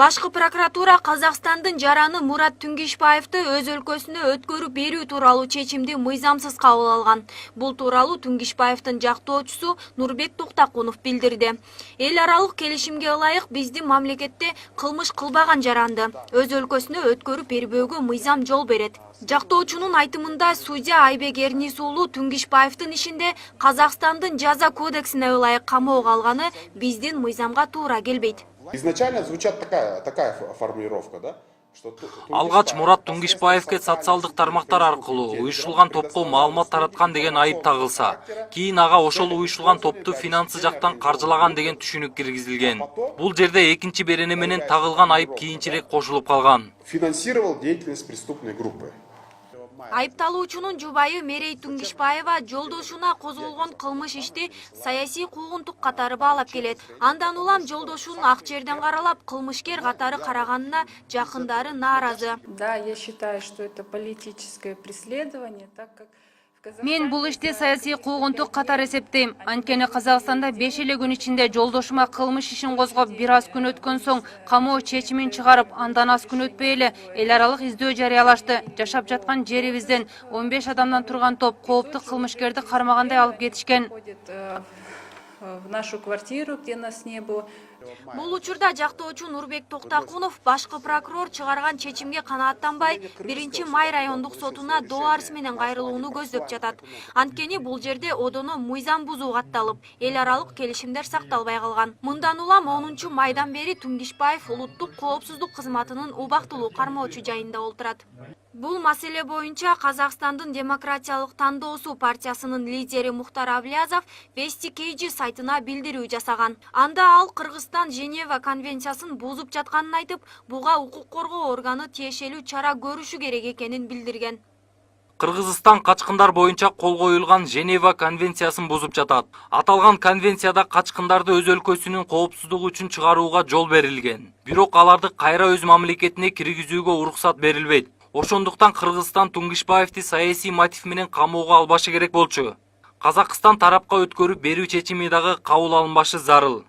Башкы прокуратура Казакстандын жараны Мурат Түнгишбаевди өз өлкөсүнө өткөрүп берүү тууралуу чечимди мыйзамсыз кабыл алган. Бул тууралуу Түнгишбаевдин жактоочусу Нурбек Токтакунов билдирди. Эл аралык келишимге ылайык биздин мамлекетте кылмыш кылбаган жаранды өз өлкөсүнө өткөрүп бербөөгө мыйзам жол берет. Жактоочунун айтымында судья Айбек Эрнис уулу Түнгишбаевдин ишинде Казакстандын жаза кодексине ылайык камоого алганы биздин мыйзамга туура келбейт. Изначально звучит такая формулировка, да? Алгач Мурат Түнгишбаевке социалдык тармактар аркылуу уюшулган топко маалымат тараткан деген айып тагылса, кийин ага ошол уюшулган топту финансы жактан каржылаган деген түшүнүк киргизилген. Бул жерде экинчи берене менен тагылган айып кийинчерээк кошулуп калган. Финансировал деятельность преступной группы. Айыпталуучунун жубайы Мерей Түнгишбаева жолдошуна козголгон кылмыш ишти саясий куугунтук катары баалап келет. Андан улам жолдошун ак жерден каралап кылмышкер катары караганына жакындары нааразы. Да, я считаю, что это политическое преследование, так как Мен бул ишти саясий куугунтук катары эсептейм. Анткени Казакстанда 5 эле күн ичинде жолдошума кылмыш ишин козгоп, бир аз күн өткөн соң камоо чечимин чыгарып, андан аз күн өтпөй эле эл аралык издөө жарыялашты. Жашап жаткан жерибизден 15 адамдан турган топ кооптук кылмышкерди кармагандай алып кетишкен. в нашу квартиру, где нас не было. Бул учурда жактоочу Нурбек Токтакунов башкы прокурор чыгарган чечимге канааттанбай 1-Май райондук сотуна доо арыз менен кайрылууну көздөп жатат. Анткени бул жерде одоно мыйзам бузуу катталып, эл аралык келишимдер сакталбай калган. Мындан улам 10-майдан бери Түнгишбаев улуттук коопсуздук кызматынын убактылуу кармоочу жайында олтурат. Бул маселе боюнча Казакстандын демократиялык тандоосу партиясынын лидери Мухтар Аблязов Вести KG сайтына билдирүү жасаган. Анда ал Кыргызстан Женева конвенциясын бузуп жатканын айтып, буга укук коргоо органы тиешелүү чара көрүшү керек экенин билдирген. Кыргызстан качкындар боюнча кол коюлган Женева конвенциясын бузуп жатат. Аталган конвенцияда качкындарды өз өлкөсүнүн коопсуздугу үчүн чыгарууга жол берилген. Бирок аларды кайра өз мамлекетине киргизүүгө уруксат берилбейт. Ошондуктан Кыргызстан Түнгишбаевди саясий мотив менен камоого албашы керек болчу. Казакстан тарапка өткөрүп берүү чечими дагы кабыл алынбашы зарыл.